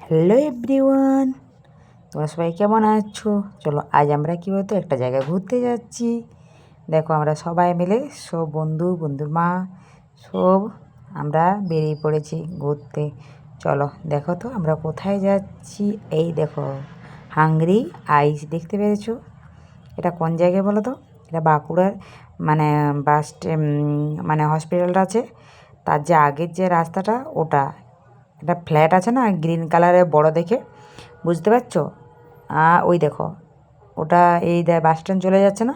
Hello everyone, তোমরা সবাই কেমন আছো? চলো আজ আমরা কী বলতো একটা জায়গায় ঘুরতে যাচ্ছি। দেখো আমরা সবাই মিলে সব বন্ধুর মা সব আমরা বেরিয়ে পড়েছি ঘুরতে। চলো দেখো তো আমরা কোথায় যাচ্ছি। এই দেখো হাংরি আইস দেখতে পেরেছো? এটা কোন জায়গায় বলো তো? এটা বাঁকুড়ার মানে বাস মানে হসপিটালটা আছে তার যে আগের যে রাস্তাটা ওটা। একটা ফ্ল্যাট আছে না গ্রিন কালারের বড় দেখে, বুঝতে পারছো? ওই দেখো ওটা এই বাস স্ট্যান্ড চলে যাচ্ছে না,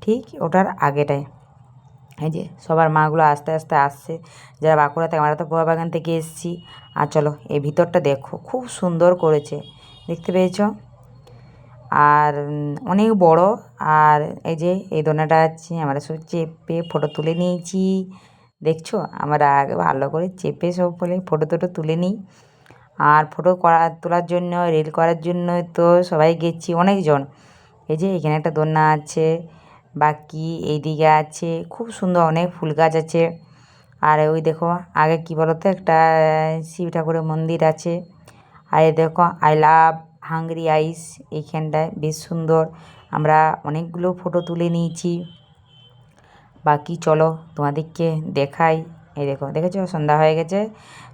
ঠিক ওটার আগেটায়। এই যে সবার মাগুলো আস্তে আস্তে আসছে, যারা বাঁকুড়া থেকে, আমরা তো পোয়া বাগান থেকে এসেছি। আর চলো এই ভিতরটা দেখো, খুব সুন্দর করেছে, দেখতে পেয়েছ? আর অনেক বড়। আর এই যে এই দোলনাটা আছে, আমরা সব চেপে ফটো তুলে নিয়েছি। দেখছো আমরা আগে ভালো করে চেপে সব বলে ফটো টটো তুলে নিই। আর ফটো তোলার জন্য রিল করার জন্য তো সবাই গেছি অনেকজন। এই যে এখানে একটা দোলনা আছে, বাকি এইদিকে আছে খুব সুন্দর অনেক ফুল গাছ আছে। আর ওই দেখো আগে কী বলো তো একটা শিব ঠাকুরের মন্দির আছে। আর এই দেখো আই লাভ হাংরি আইস, এইখানটায় বেশ সুন্দর। আমরা অনেকগুলো ফটো তুলে নিয়েছি। বাকি চলো তোমাদেরকে দেখাই। এই দেখো, দেখেছো সন্ধ্যা হয়ে গেছে,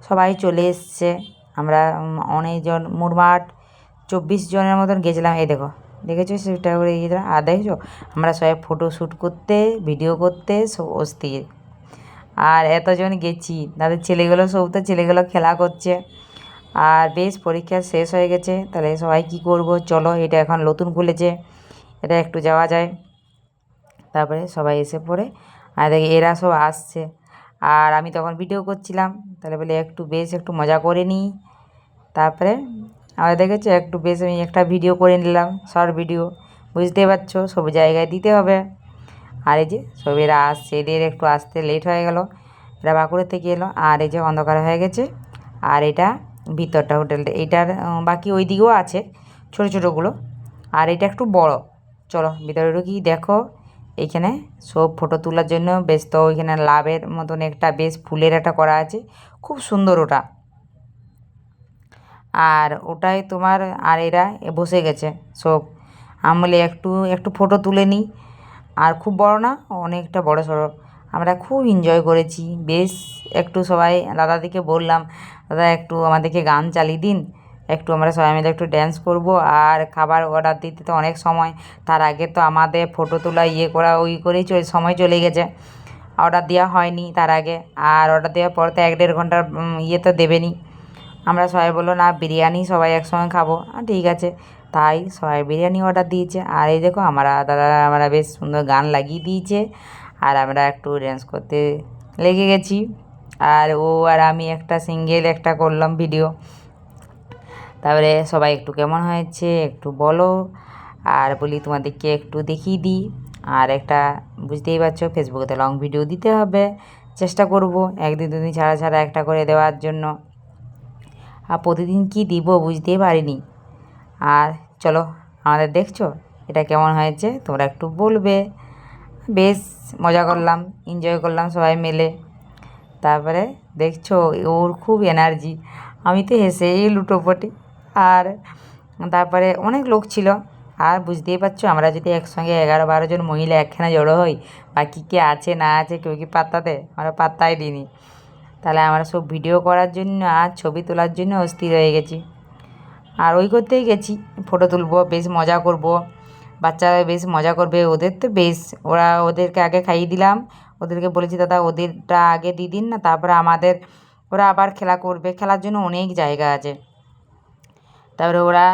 সবাই চলে এসছে। আমরা অনেকজন, মোটমাট 24 জনের মতন গেছিলাম। এই দেখো, দেখেছো সেটা করে গিয়েছিলাম। আর দেখেছো আমরা সবাই ফটো শ্যুট করতে, ভিডিও করতে সব অস্থির। আর এতজন গেছি, তাদের ছেলেগুলো সব তো ছেলেগুলো খেলা করছে। আর বেশ পরীক্ষা শেষ হয়ে গেছে, তাহলে সবাই কী করব, চলো এটা এখন নতুন খুলেছে, এটা একটু যাওয়া যায়। তারপরে সবাই এসে পড়ে, আর দেখি এরা সব আসছে। আর আমি তখন ভিডিও করছিলাম, তাহলে বলে একটু মজা করে নিই। তারপরে আমরা দেখেছি একটু বেশ আমি একটা ভিডিও করে নিলাম, শর্ট ভিডিও। বুঝতেই পারছো সব জায়গায় দিতে হবে। আর এই যে সব এরা আসছে, এদের একটু আসতে লেট হয়ে গেল, এরা বাঁকুড়া থেকে এলো। আর এই যে অন্ধকার হয়ে গেছে। আর এটা ভিতরটা হোটেলটা, এইটার বাকি ওই দিকেও আছে ছোটো ছোটোগুলো, আর এটা একটু বড়। চলো ভিতরে ঢুকি, দেখো এইখানে সব ফটো তোলার জন্য ব্যস্ত। ওইখানে লাভের মতন একটা বেশ ফুলের একটা করা আছে, খুব সুন্দর ওটা। আর ওটাই তোমার, আর এরা বসে গেছে সব। আমি বলি একটু একটু ফটো তুলে নিই। আর খুব বড় না, অনেকটা বড় সড়ো। আমরা খুব এনজয় করেছি বেশ। একটু সবাই দাদাদিকে বললাম, দাদা একটু আমাদেরকে গান চালিয়ে দিন, একটু আমরা সবাই মিলে একটু ড্যান্স করব। আর খাবার অর্ডার দিতে তো অনেক সময়, তার আগে তো আমাদের ফটো তোলা ইয়ে করা ওই করেই সময় চলে গেছে। অর্ডার দেওয়া হয়নি তার আগে, আর অর্ডার দেওয়ার পর তো 1-1.5 ঘন্টার ইয়ে তো দেবেনি। আমরা সবাই বললো না বিরিয়ানি সবাই একসঙ্গে খাবো, ঠিক আছে। তাই সবাই বিরিয়ানি অর্ডার দিয়েছে। আর এই দেখো আমরা বেশ সুন্দর গান লাগিয়ে দিয়েছে, আর আমরা একটু ড্যান্স করতে লেগে গেছি। আর ও আর আমি একটা সিঙ্গেল একটা করলাম ভিডিও। তারপরে সবাই একটু কেমন হয়েছে একটু বলো। আর বলি তোমাদেরকে একটু দেখিয়ে দিই। আর একটা বুঝতেই পারছো ফেসবুকে লং ভিডিও দিতে হবে, চেষ্টা করব 1-2 দিন ছাড়া ছাড়া একটা করে দেওয়ার জন্য। আর প্রতিদিন কি দিব বুঝতেই পারিনি। আর চলো আমাদের দেখছো এটা কেমন হয়েছে তোমরা একটু বলবে। বেশ মজা করলাম, এনজয় করলাম সবাই মিলে। তারপরে দেখছো ওর খুব এনার্জি, আমি তো হেসেই লুটোপটি। আর তারপরে অনেক লোক ছিল। আর বুঝতেই পারছো আমরা যদি একসঙ্গে 11-12 জন মহিলা একখানে জড়ো হই, বাকি কে আছে না আছে কেউ কি পাত্তা দেয়? আমরা পাত্তাই দিইনি। তাহলে আমরা সব ভিডিও করার জন্য আর ছবি তোলার জন্য অস্থির হয়ে গেছি। আর ওই করতেই গেছি, ফটো তুলবো, বেশ মজা করব, বাচ্চারা বেশ মজা করবে। ওদের তো বেশ, ওদেরকে আগে খাইয়ে দিলাম। ওদেরকে বলেছি দাদা ওদেরটা আগে দিয়ে দিন না, তারপরে আমাদের, ওরা আবার খেলা করবে, খেলার জন্য অনেক জায়গা আছে। তারপরে ওরা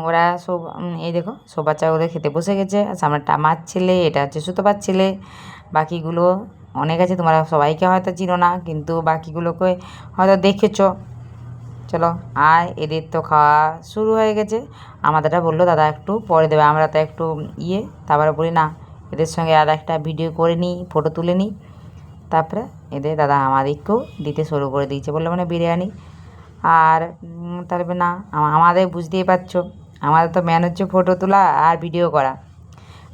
ওরা সব এই দেখো সব বাচ্চা ওদের খেতে বসে গেছে। সামনেটা আমার ছেলে, এটা হচ্ছে সুতপার ছেলে, বাকিগুলো অনেক আছে, তোমরা সবাইকে হয়তো চিনো না, কিন্তু বাকিগুলোকে হয়তো দেখেছো। চলো আর এদের তো খাওয়া শুরু হয়ে গেছে। আমাদেরটা বললো দাদা একটু পরে দেবে, আমরা তো একটু তারপরে বলি না এদের সঙ্গে আর একটা ভিডিও করে নিই, ফটো তুলে নিই। তারপরে এদের দাদা আমাদেরকেও দিতে শুরু করে দিয়েছে, বললো মানে বিরিয়ানি। আর তারপরে না আমাদের বুঝতেই পারছো আমাদের তো ম্যান হচ্ছে ফটো তোলা আর ভিডিও করা।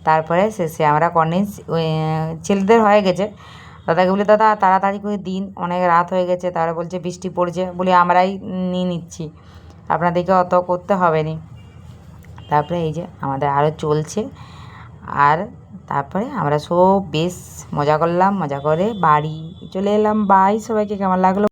তারপরে শেষে আমরা ছেলেদের হয়ে গেছে। দাদাকে বলি দাদা তাড়াতাড়ি করে দিন, অনেক রাত হয়ে গেছে। তারপরে বলছে বৃষ্টি পড়ছে, বলি আমরাই নিয়ে নিচ্ছি। আপনাদেরকে অত করতে হবে না। তারপরে এই যে আমাদের আরও চলছে, আর তারপরে আমরা সব বেশ মজা করলাম, মজা করে বাড়ি চলে এলাম। বাই, সবাইকে কেমন লাগলো?